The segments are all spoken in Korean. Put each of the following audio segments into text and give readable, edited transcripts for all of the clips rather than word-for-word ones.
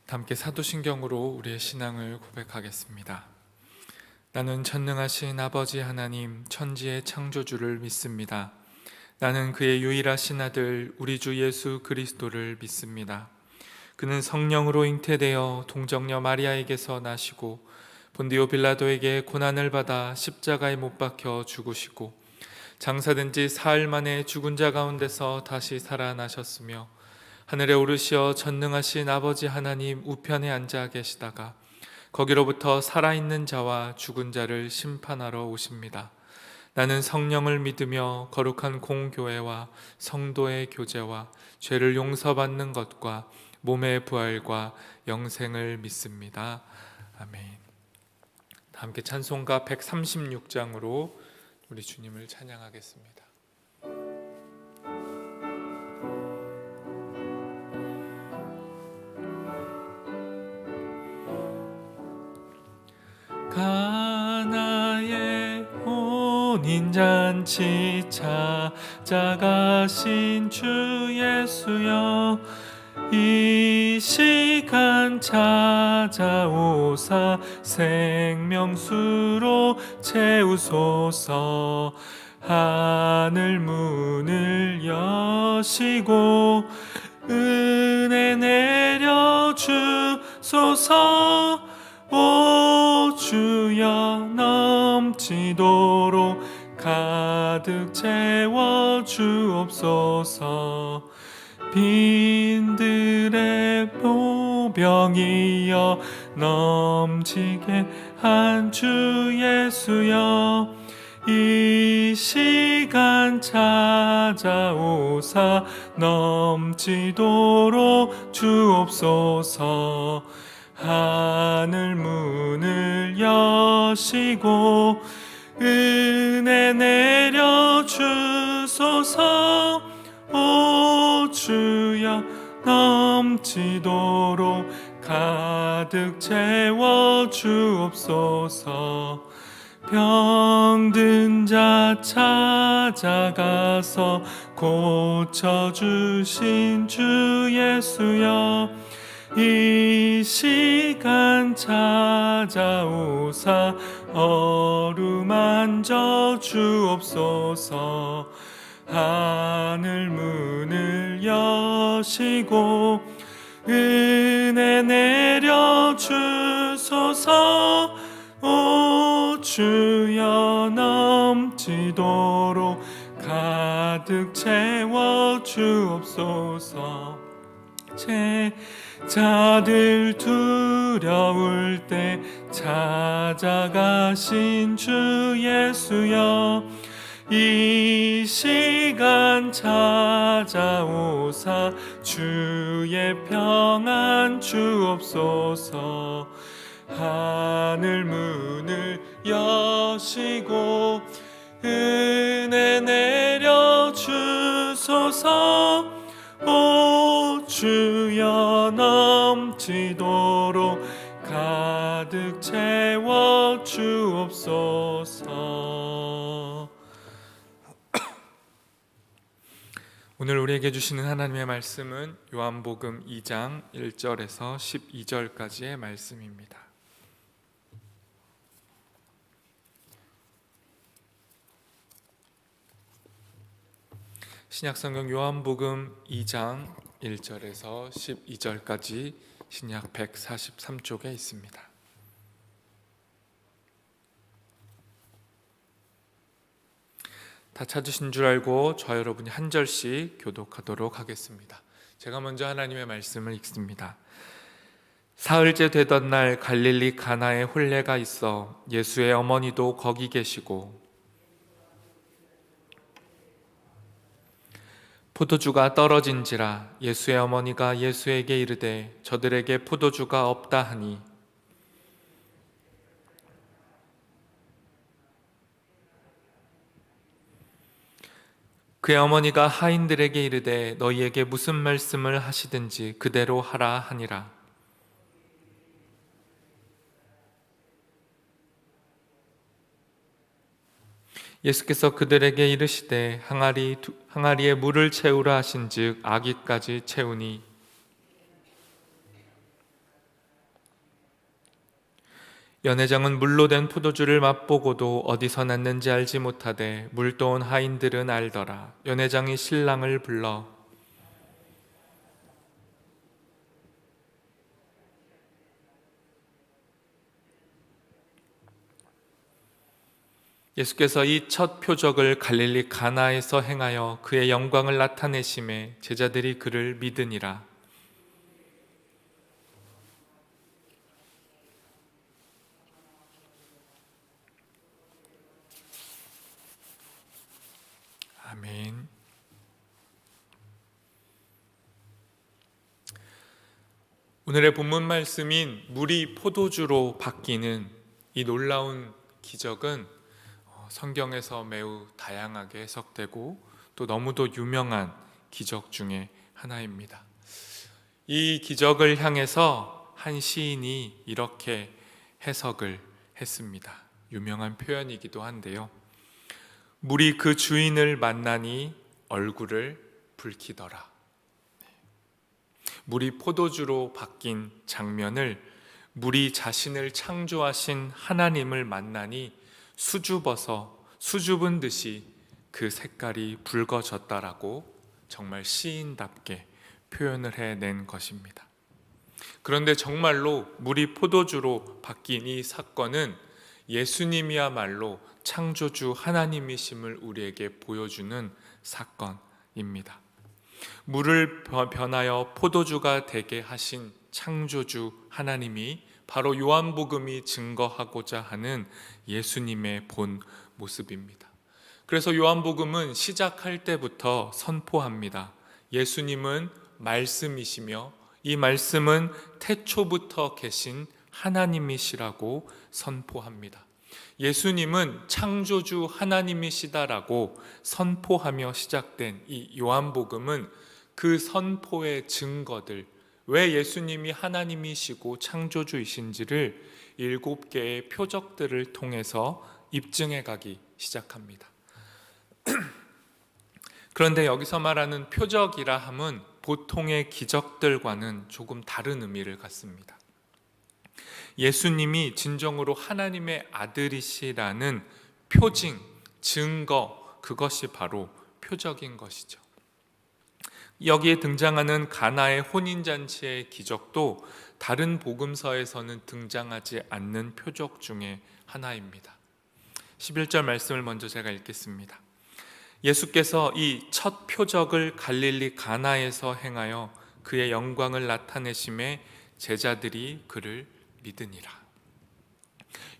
함께 사도신경으로 우리의 신앙을 고백하겠습니다. 나는 전능하신 아버지 하나님 천지의 창조주를 믿습니다. 나는 그의 유일하신 아들 우리 주 예수 그리스도를 믿습니다. 그는 성령으로 잉태되어 동정녀 마리아에게서 나시고 본디오 빌라도에게 고난을 받아 십자가에 못 박혀 죽으시고 장사된 지 사흘 만에 죽은 자 가운데서 다시 살아나셨으며 하늘에 오르시어 전능하신 아버지 하나님 우편에 앉아 계시다가 거기로부터 살아있는 자와 죽은 자를 심판하러 오십니다. 나는 성령을 믿으며 거룩한 공교회와 성도의 교제와 죄를 용서받는 것과 몸의 부활과 영생을 믿습니다. 아멘. 함께 찬송가 136장으로 우리 주님을 찬양하겠습니다. 가나의 혼인잔치 찾아가신 주 예수여, 이 시간 찾아오사 생명수로 채우소서. 하늘 문을 여시고 은혜 내려 주소서. 오 주여 넘치도록 가득 채워 주옵소서. 빈들의 보병이여 넘치게 한 주 예수여, 이 시간 찾아오사 넘치도록 주옵소서. 하늘 문을 여시고 은혜 내려 주소서. 오 주여 넘치도록 가득 채워 주옵소서. 병든 자 찾아가서 고쳐주신 주 예수여, 이 시간 찾아오사 어루만져 주옵소서. 하늘 문을 여시고 은혜 내려 주소서. 오 주여 넘치도록 가득 채워 주옵소서. 제자들 두려울 때 찾아가신 주 예수여, 이 시간 찾아오사 주의 평안 주옵소서. 하늘 문을 여시고 은혜 내려 주소서. 오 주여 넘치도록 가득 채워 주옵소서. 오늘 우리에게 주시는 하나님의 말씀은 요한복음 2장 1절에서 12절까지의 말씀입니다. 신약성경 요한복음 2장 1절에서 12절까지 신약 143쪽에 있습니다. 다 찾으신 줄 알고 저 여러분이 한 절씩 교독하도록 하겠습니다. 제가 먼저 하나님의 말씀을 읽습니다. 사흘째 되던 날 갈릴리 가나에 혼례가 있어 예수의 어머니도 거기 계시고 포도주가 떨어진지라 예수의 어머니가 예수에게 이르되 저들에게 포도주가 없다 하니 그의 어머니가 하인들에게 이르되 너희에게 무슨 말씀을 하시든지 그대로 하라 하니라. 예수께서 그들에게 이르시되 항아리에 물을 채우라 하신즉 아기까지 채우니 연회장은 물로 된 포도주를 맛보고도 어디서 났는지 알지 못하되 물떠온 하인들은 알더라. 연회장이 신랑을 불러 예수께서 이 첫 표적을 갈릴리 가나에서 행하여 그의 영광을 나타내심에 제자들이 그를 믿으니라. 아멘. 오늘의 본문 말씀인 물이 포도주로 바뀌는 이 놀라운 기적은 성경에서 매우 다양하게 해석되고 또 너무도 유명한 기적 중에 하나입니다. 이 기적을 향해서 한 시인이 이렇게 해석을 했습니다. 유명한 표현이기도 한데요. 물이 그 주인을 만나니 얼굴을 붉히더라. 물이 포도주로 바뀐 장면을 물이 자신을 창조하신 하나님을 만나니 수줍은 듯이 그 색깔이 붉어졌다라고 정말 시인답게 표현을 해낸 것입니다. 그런데 정말로 물이 포도주로 바뀐 이 사건은 예수님이야말로 창조주 하나님이심을 우리에게 보여주는 사건입니다. 물을 변하여 포도주가 되게 하신 창조주 하나님이 바로 요한복음이 증거하고자 하는 예수님의 본 모습입니다. 그래서 요한복음은 시작할 때부터 선포합니다. 예수님은 말씀이시며 이 말씀은 태초부터 계신 하나님이시라고 선포합니다. 예수님은 창조주 하나님이시다라고 선포하며 시작된 이 요한복음은 그 선포의 증거들, 왜 예수님이 하나님이시고 창조주이신지를 7개의 표적들을 통해서 입증해 가기 시작합니다. 그런데 여기서 말하는 표적이라 함은 보통의 기적들과는 조금 다른 의미를 갖습니다. 예수님이 진정으로 하나님의 아들이시라는 표징, 증거, 그것이 바로 표적인 것이죠. 여기에 등장하는 가나의 혼인잔치의 기적도 다른 복음서에서는 등장하지 않는 표적 중에 하나입니다. 11절 말씀을 먼저 제가 읽겠습니다. 예수께서 이 첫 표적을 갈릴리 가나에서 행하여 그의 영광을 나타내심에 제자들이 그를 믿으니라.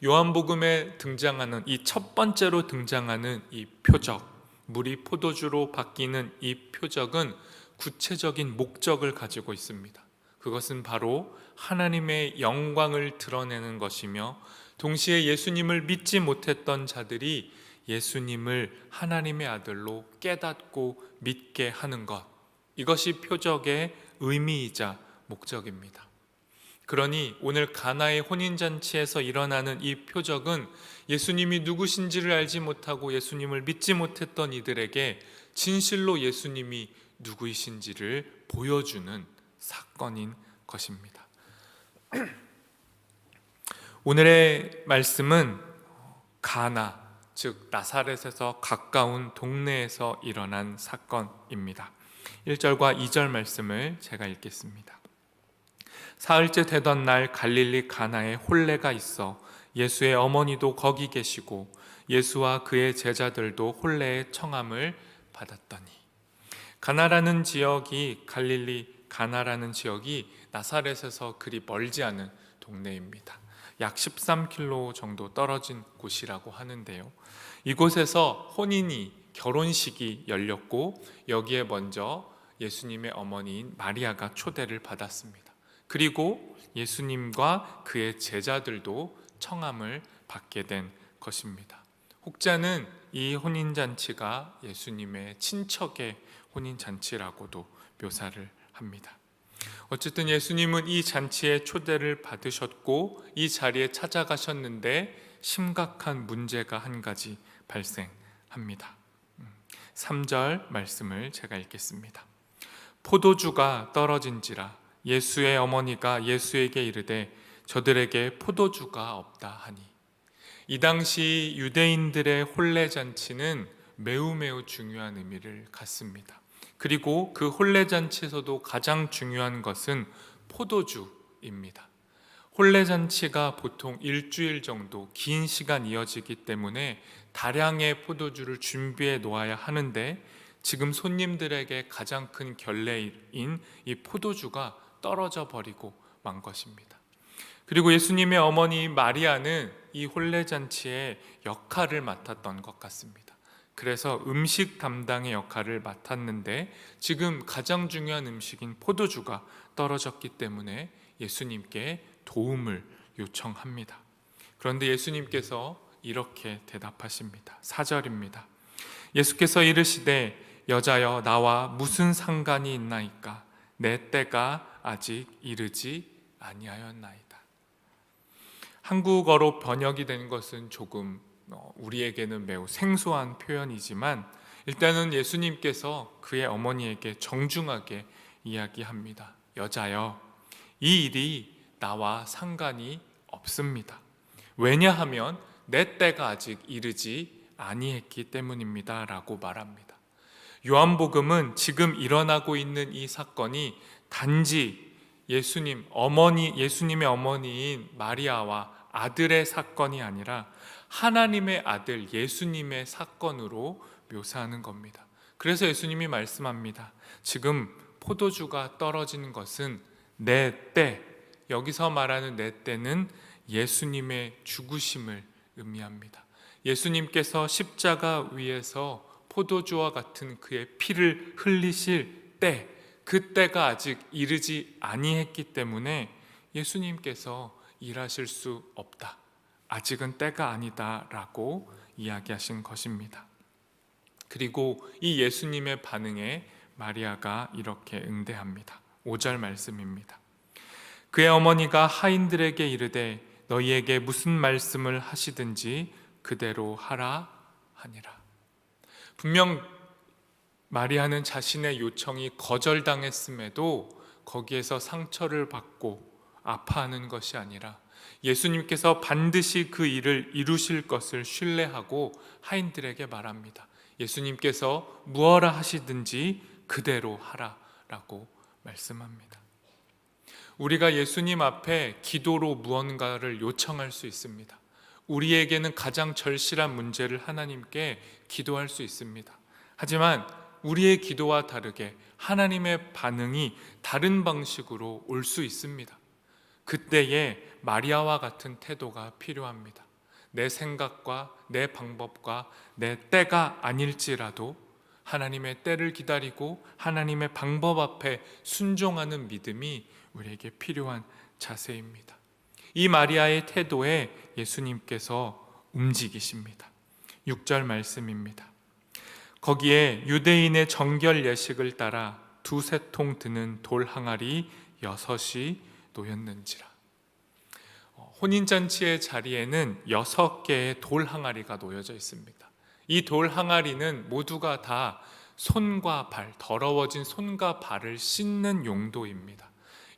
요한복음에 등장하는 이 첫 번째로 등장하는 이 표적, 물이 포도주로 바뀌는 이 표적은 구체적인 목적을 가지고 있습니다. 그것은 바로 하나님의 영광을 드러내는 것이며 동시에 예수님을 믿지 못했던 자들이 예수님을 하나님의 아들로 깨닫고 믿게 하는 것, 이것이 표적의 의미이자 목적입니다. 그러니 오늘 가나의 혼인잔치에서 일어나는 이 표적은 예수님이 누구신지를 알지 못하고 예수님을 믿지 못했던 이들에게 진실로 예수님이 누구이신지를 보여주는 사건인 것입니다. 오늘의 말씀은 가나, 즉 나사렛에서 가까운 동네에서 일어난 사건입니다. 1절과 2절 말씀을 제가 읽겠습니다. 사흘째 되던 날 갈릴리 가나에 혼례가 있어 예수의 어머니도 거기 계시고 예수와 그의 제자들도 혼례의 청함을 받았더니. 가나라는 지역이 갈릴리 가나라는 지역이 나사렛에서 그리 멀지 않은 동네입니다. 약 13km 정도 떨어진 곳이라고 하는데요. 이곳에서 결혼식이 열렸고 여기에 먼저 예수님의 어머니인 마리아가 초대를 받았습니다. 그리고 예수님과 그의 제자들도 청함을 받게 된 것입니다. 혹자는 이 혼인잔치가 예수님의 친척의 혼인잔치라고도 묘사를 합니다. 어쨌든 예수님은 이 잔치에 초대를 받으셨고 이 자리에 찾아가셨는데 심각한 문제가 한 가지 발생합니다. 3절 말씀을 제가 읽겠습니다. 포도주가 떨어진지라 예수의 어머니가 예수에게 이르되 저들에게 포도주가 없다 하니. 이 당시 유대인들의 혼례잔치는 매우 중요한 의미를 갖습니다. 그리고 그 혼례잔치에서도 가장 중요한 것은 포도주입니다. 혼례잔치가 보통 일주일 정도 긴 시간 이어지기 때문에 다량의 포도주를 준비해 놓아야 하는데, 지금 손님들에게 가장 큰 결례인 이 포도주가 떨어져 버리고 만 것입니다. 그리고 예수님의 어머니 마리아는 이 혼례잔치의 역할을 맡았던 것 같습니다. 그래서 음식 담당의 역할을 맡았는데, 지금 가장 중요한 음식인 포도주가 떨어졌기 때문에 예수님께 도움을 요청합니다. 그런데 예수님께서 이렇게 대답하십니다. 4절입니다. 예수께서 이르시되 여자여 나와 무슨 상관이 있나이까? 내 때가 아직 이르지 아니하였나이다. 한국어로 번역이 된 것은 조금 우리에게는 매우 생소한 표현이지만, 일단은 예수님께서 그의 어머니에게 정중하게 이야기합니다. 여자여, 이 일이 나와 상관이 없습니다. 왜냐하면 내 때가 아직 이르지 아니했기 때문입니다 라고 말합니다. 요한복음은 지금 일어나고 있는 이 사건이 단지 예수님의 어머니인 마리아와 아들의 사건이 아니라 하나님의 아들 예수님의 사건으로 묘사하는 겁니다. 그래서 예수님이 말씀합니다. 지금 포도주가 떨어지는 것은 내 때, 여기서 말하는 내 때는 예수님의 죽으심을 의미합니다. 예수님께서 십자가 위에서 포도주와 같은 그의 피를 흘리실 때, 그 때가 아직 이르지 아니했기 때문에 예수님께서 일하실 수 없다, 아직은 때가 아니다 라고 이야기하신 것입니다. 그리고 이 예수님의 반응에 마리아가 이렇게 응대합니다. 5절 말씀입니다. 그의 어머니가 하인들에게 이르되 너희에게 무슨 말씀을 하시든지 그대로 하라 하니라. 분명 마리아는 자신의 요청이 거절당했음에도 거기에서 상처를 받고 아파하는 것이 아니라 예수님께서 반드시 그 일을 이루실 것을 신뢰하고 하인들에게 말합니다. 예수님께서 무엇라 하시든지 그대로 하라라고 말씀합니다. 우리가 예수님 앞에 기도로 무언가를 요청할 수 있습니다. 우리에게는 가장 절실한 문제를 하나님께 기도할 수 있습니다. 하지만 우리의 기도와 다르게 하나님의 반응이 다른 방식으로 올 수 있습니다. 그때에 마리아와 같은 태도가 필요합니다. 내 생각과 내 방법과 내 때가 아닐지라도 하나님의 때를 기다리고 하나님의 방법 앞에 순종하는 믿음이 우리에게 필요한 자세입니다. 이 마리아의 태도에 예수님께서 움직이십니다. 6절 말씀입니다. 거기에 유대인의 정결 예식을 따라 2-3통 드는 돌 항아리 6이 놓였는지라. 혼인잔치의 자리에는 6개의 돌 항아리가 놓여져 있습니다. 이 돌 항아리는 모두가 다 손과 발, 더러워진 손과 발을 씻는 용도입니다.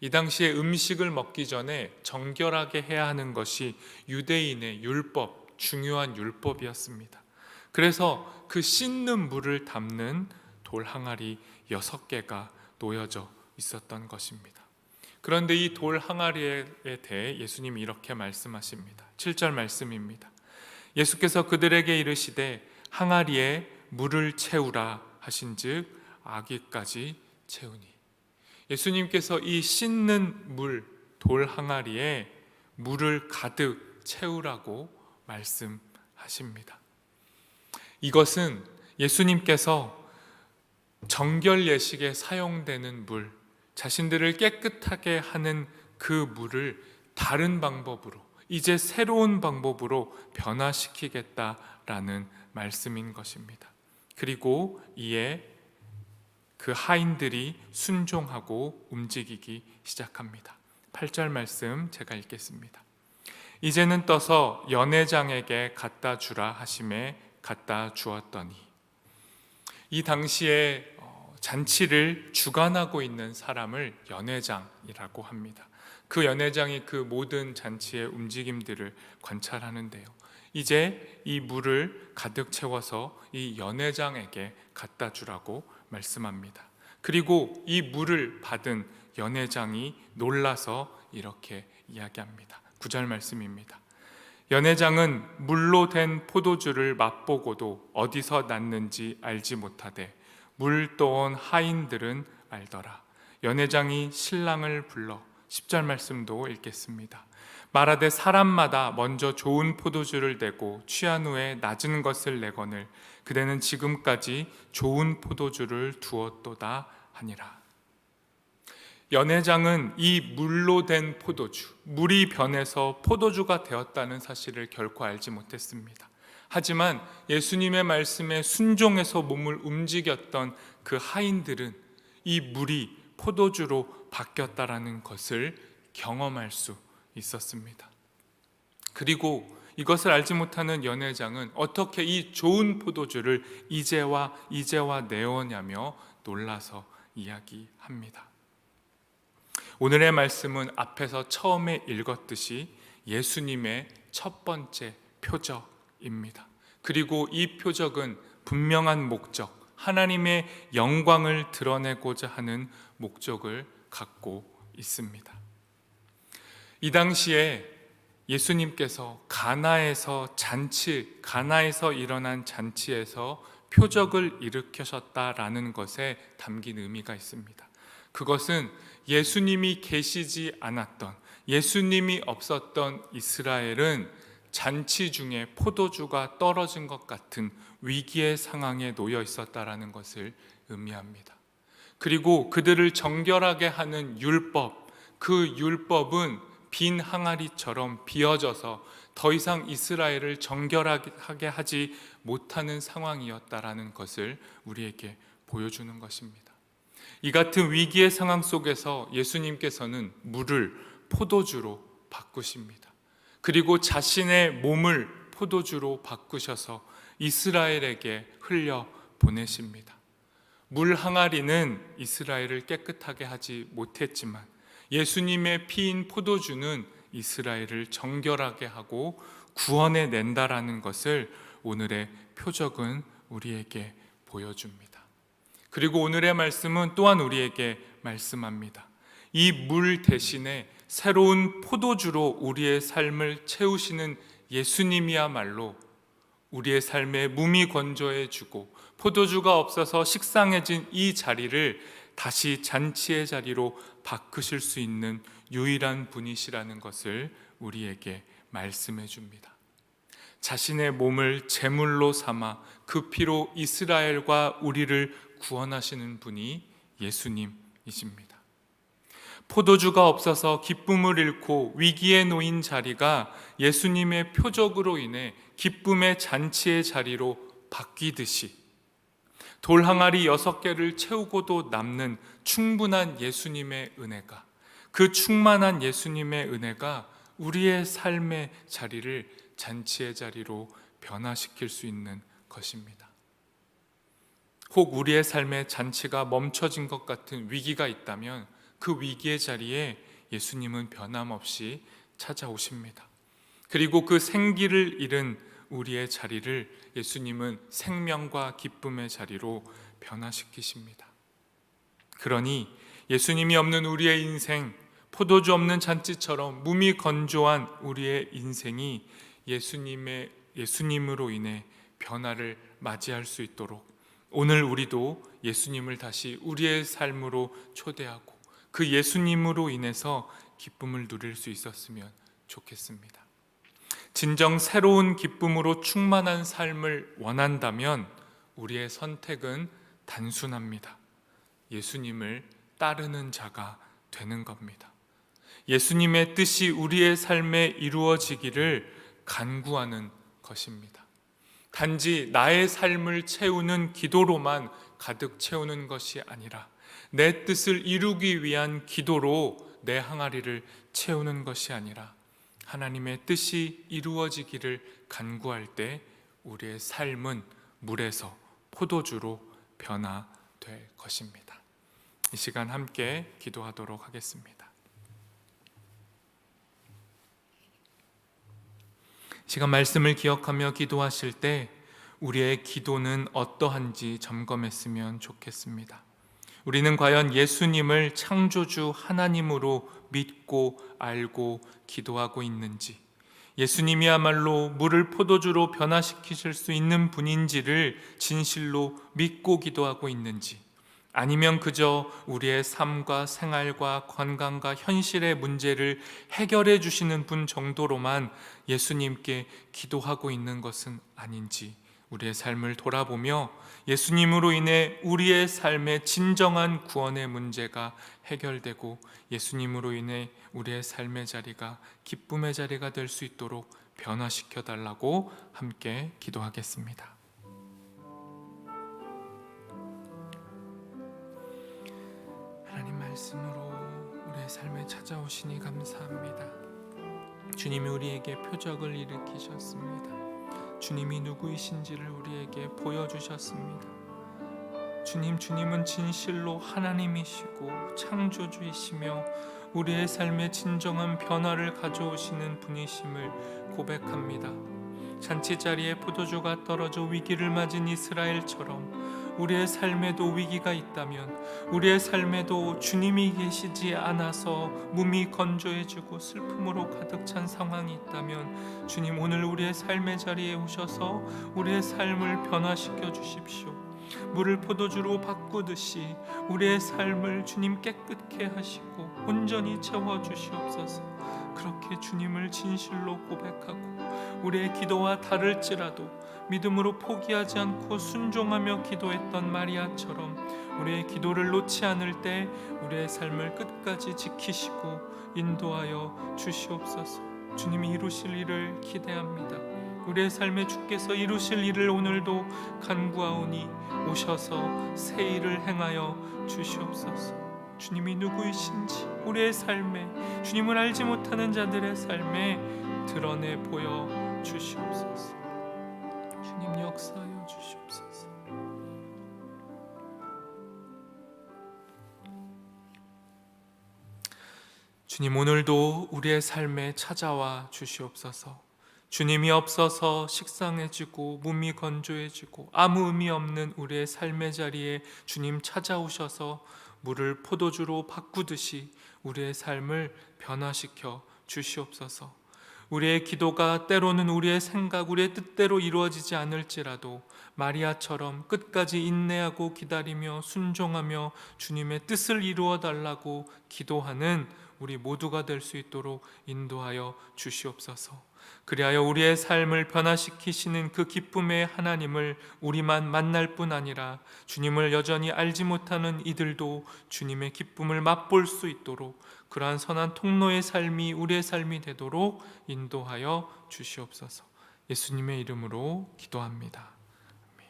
이 당시에 음식을 먹기 전에 정결하게 해야 하는 것이 유대인의 율법, 중요한 율법이었습니다. 그래서 그 씻는 물을 담는 돌 항아리 6개가 놓여져 있었던 것입니다. 그런데 이 돌 항아리에 대해 예수님이 이렇게 말씀하십니다. 7절 말씀입니다. 예수께서 그들에게 이르시되 항아리에 물을 채우라 하신즉 아기까지 채우니. 예수님께서 이 씻는 물, 돌 항아리에 물을 가득 채우라고 말씀하십니다. 이것은 예수님께서 정결 예식에 사용되는 물, 자신들을 깨끗하게 하는 그 물을 다른 방법으로, 이제 새로운 방법으로 변화시키겠다라는 말씀인 것입니다. 그리고 이에 그 하인들이 순종하고 움직이기 시작합니다. 8절 말씀 제가 읽겠습니다. 이제는 떠서 연회장에게 갖다 주라 하심에 갖다 주었더니. 이 당시에 잔치를 주관하고 있는 사람을 연회장이라고 합니다. 그 연회장이 그 모든 잔치의 움직임들을 관찰하는데요. 이제 이 물을 가득 채워서 이 연회장에게 갖다 주라고 말씀합니다. 그리고 이 물을 받은 연회장이 놀라서 이렇게 이야기합니다. 9절 말씀입니다. 연회장은 물로 된 포도주를 맛보고도 어디서 났는지 알지 못하되 물 떠온 하인들은 알더라. 연회장이 신랑을 불러 10절 말씀도 읽겠습니다. 말하되 사람마다 먼저 좋은 포도주를 내고 취한 후에 낮은 것을 내거늘 그대는 지금까지 좋은 포도주를 두었도다 하니라. 연회장은 이 물로 된 포도주, 물이 변해서 포도주가 되었다는 사실을 결코 알지 못했습니다. 하지만 예수님의 말씀에 순종해서 몸을 움직였던 그 하인들은 이 물이 포도주로 바뀌었다라는 것을 경험할 수 있었습니다. 그리고 이것을 알지 못하는 연회장은 어떻게 이 좋은 포도주를 이제와 내오냐며 놀라서 이야기합니다. 오늘의 말씀은 앞에서 처음에 읽었듯이 예수님의 첫 번째 표적입니다. 그리고 이 표적은 분명한 목적, 하나님의 영광을 드러내고자 하는 목적을 갖고 있습니다. 이 당시에 예수님께서 가나에서 일어난 잔치에서 표적을 일으키셨다라는 것에 담긴 의미가 있습니다. 그것은 예수님이 계시지 않았던, 예수님이 없었던 이스라엘은 잔치 중에 포도주가 떨어진 것 같은 위기의 상황에 놓여 있었다라는 것을 의미합니다. 그리고 그들을 정결하게 하는 율법, 그 율법은 빈 항아리처럼 비어져서 더 이상 이스라엘을 정결하게 하지 못하는 상황이었다라는 것을 우리에게 보여주는 것입니다. 이 같은 위기의 상황 속에서 예수님께서는 물을 포도주로 바꾸십니다. 그리고 자신의 몸을 포도주로 바꾸셔서 이스라엘에게 흘려 보내십니다. 물 항아리는 이스라엘을 깨끗하게 하지 못했지만 예수님의 피인 포도주는 이스라엘을 정결하게 하고 구원해 낸다라는 것을 오늘의 표적은 우리에게 보여줍니다. 그리고 오늘의 말씀은 또한 우리에게 말씀합니다. 이 물 대신에 새로운 포도주로 우리의 삶을 채우시는 예수님이야말로 우리의 삶에 몸이 건조해지고 포도주가 없어서 식상해진 이 자리를 다시 잔치의 자리로 바꾸실 수 있는 유일한 분이시라는 것을 우리에게 말씀해 줍니다. 자신의 몸을 제물로 삼아 그 피로 이스라엘과 우리를 구원하시는 분이 예수님이십니다. 포도주가 없어서 기쁨을 잃고 위기에 놓인 자리가 예수님의 표적으로 인해 기쁨의 잔치의 자리로 바뀌듯이 돌 항아리 6개를 채우고도 남는 충분한 예수님의 은혜가, 그 충만한 예수님의 은혜가 우리의 삶의 자리를 잔치의 자리로 변화시킬 수 있는 것입니다. 혹 우리의 삶의 잔치가 멈춰진 것 같은 위기가 있다면 그 위기의 자리에 예수님은 변함없이 찾아오십니다. 그리고 그 생기를 잃은 우리의 자리를 예수님은 생명과 기쁨의 자리로 변화시키십니다. 그러니 예수님이 없는 우리의 인생, 포도주 없는 잔치처럼 몸이 건조한 우리의 인생이 예수님으로 인해 변화를 맞이할 수 있도록 오늘 우리도 예수님을 다시 우리의 삶으로 초대하고 그 예수님으로 인해서 기쁨을 누릴 수 있었으면 좋겠습니다. 진정 새로운 기쁨으로 충만한 삶을 원한다면 우리의 선택은 단순합니다. 예수님을 따르는 자가 되는 겁니다. 예수님의 뜻이 우리의 삶에 이루어지기를 간구하는 것입니다. 단지 나의 삶을 채우는 기도로만 가득 채우는 것이 아니라 내 뜻을 이루기 위한 기도로 내 항아리를 채우는 것이 아니라 하나님의 뜻이 이루어지기를 간구할 때 우리의 삶은 물에서 포도주로 변화될 것입니다. 이 시간 함께 기도하도록 하겠습니다. 시간 말씀을 기억하며 기도하실 때 우리의 기도는 어떠한지 점검했으면 좋겠습니다. 우리는 과연 예수님을 창조주 하나님으로 믿고 알고 기도하고 있는지, 예수님이야말로 물을 포도주로 변화시키실 수 있는 분인지를 진실로 믿고 기도하고 있는지, 아니면 그저 우리의 삶과 생활과 건강과 현실의 문제를 해결해 주시는 분 정도로만 예수님께 기도하고 있는 것은 아닌지 우리의 삶을 돌아보며 예수님으로 인해 우리의 삶의 진정한 구원의 문제가 해결되고 예수님으로 인해 우리의 삶의 자리가 기쁨의 자리가 될 수 있도록 변화시켜 달라고 함께 기도하겠습니다. 하나님 말씀으로 우리의 삶에 찾아오시니 감사합니다. 주님이 우리에게 표적을 일으키셨습니다. 주님이 누구이신지를 우리에게 보여주셨습니다. 주님은 진실로 하나님이시고 창조주이시며 우리의 삶에 진정한 변화를 가져오시는 분이심을 고백합니다. 잔치자리에 포도주가 떨어져 위기를 맞은 이스라엘처럼 우리의 삶에도 위기가 있다면, 우리의 삶에도 주님이 계시지 않아서 몸이 건조해지고 슬픔으로 가득 찬 상황이 있다면, 주님 오늘 우리의 삶의 자리에 오셔서 우리의 삶을 변화시켜 주십시오. 물을 포도주로 바꾸듯이 우리의 삶을 주님 깨끗게 하시고 온전히 채워주시옵소서. 그렇게 주님을 진실로 고백하고 우리의 기도와 다를지라도 믿음으로 포기하지 않고 순종하며 기도했던 마리아처럼 우리의 기도를 놓지 않을 때 우리의 삶을 끝까지 지키시고 인도하여 주시옵소서. 주님이 이루실 일을 기대합니다. 우리의 삶에 주께서 이루실 일을 오늘도 간구하오니 오셔서 새 일을 행하여 주시옵소서. 주님이 누구이신지 우리의 삶에, 주님을 알지 못하는 자들의 삶에 드러내 보여 주시옵소서. 주님 역사하여 주시옵소서. 주님 오늘도 우리의 삶에 찾아와 주시옵소서. 주님이 없어서 식상해지고 몸이 건조해지고 아무 의미 없는 우리의 삶의 자리에 주님 찾아오셔서 물을 포도주로 바꾸듯이 우리의 삶을 변화시켜 주시옵소서. 우리의 기도가 때로는 우리의 생각, 우리의 뜻대로 이루어지지 않을지라도 마리아처럼 끝까지 인내하고 기다리며 순종하며 주님의 뜻을 이루어 달라고 기도하는 우리 모두가 될 수 있도록 인도하여 주시옵소서. 그리하여 우리의 삶을 변화시키시는 그 기쁨의 하나님을 우리만 만날 뿐 아니라 주님을 여전히 알지 못하는 이들도 주님의 기쁨을 맛볼 수 있도록 그러한 선한 통로의 삶이 우리의 삶이 되도록 인도하여 주시옵소서. 예수님의 이름으로 기도합니다. 아멘.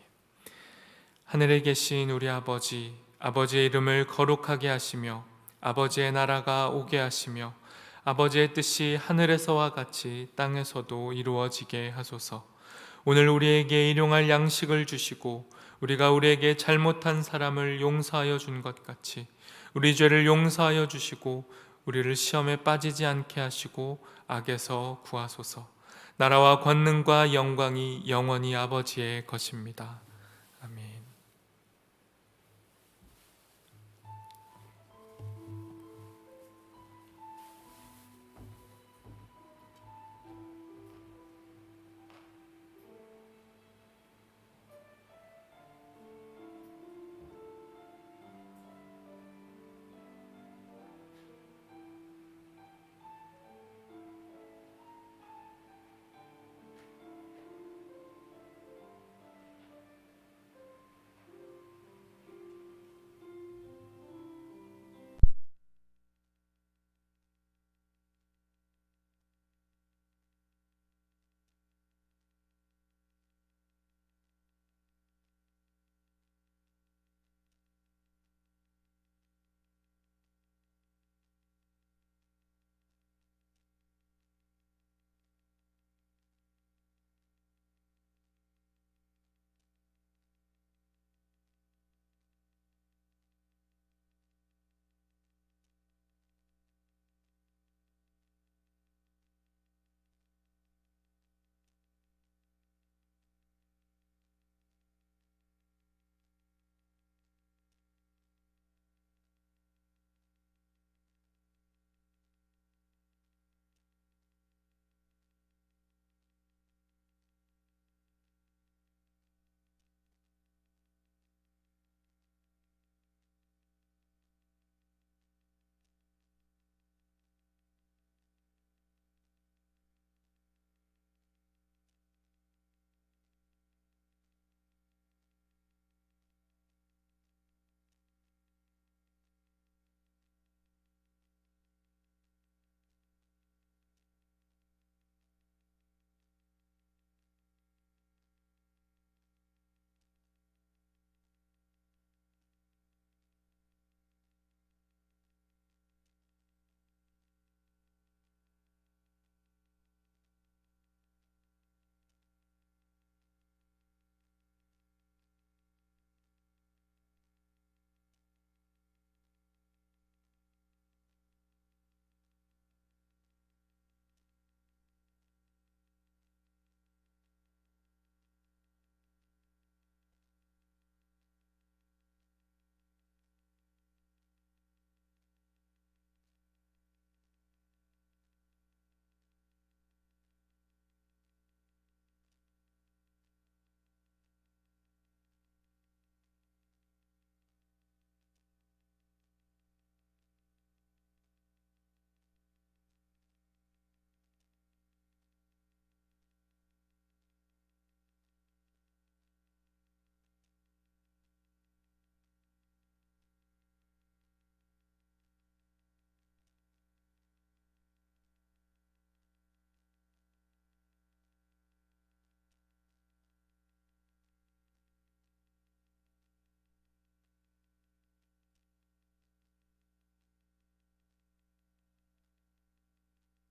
하늘에 계신 우리 아버지, 아버지의 이름을 거룩하게 하시며 아버지의 나라가 오게 하시며 아버지의 뜻이 하늘에서와 같이 땅에서도 이루어지게 하소서. 오늘 우리에게 일용할 양식을 주시고 우리가 우리에게 잘못한 사람을 용서하여 준 것 같이 우리 죄를 용서하여 주시고 우리를 시험에 빠지지 않게 하시고 악에서 구하소서. 나라와 권능과 영광이 영원히 아버지의 것입니다.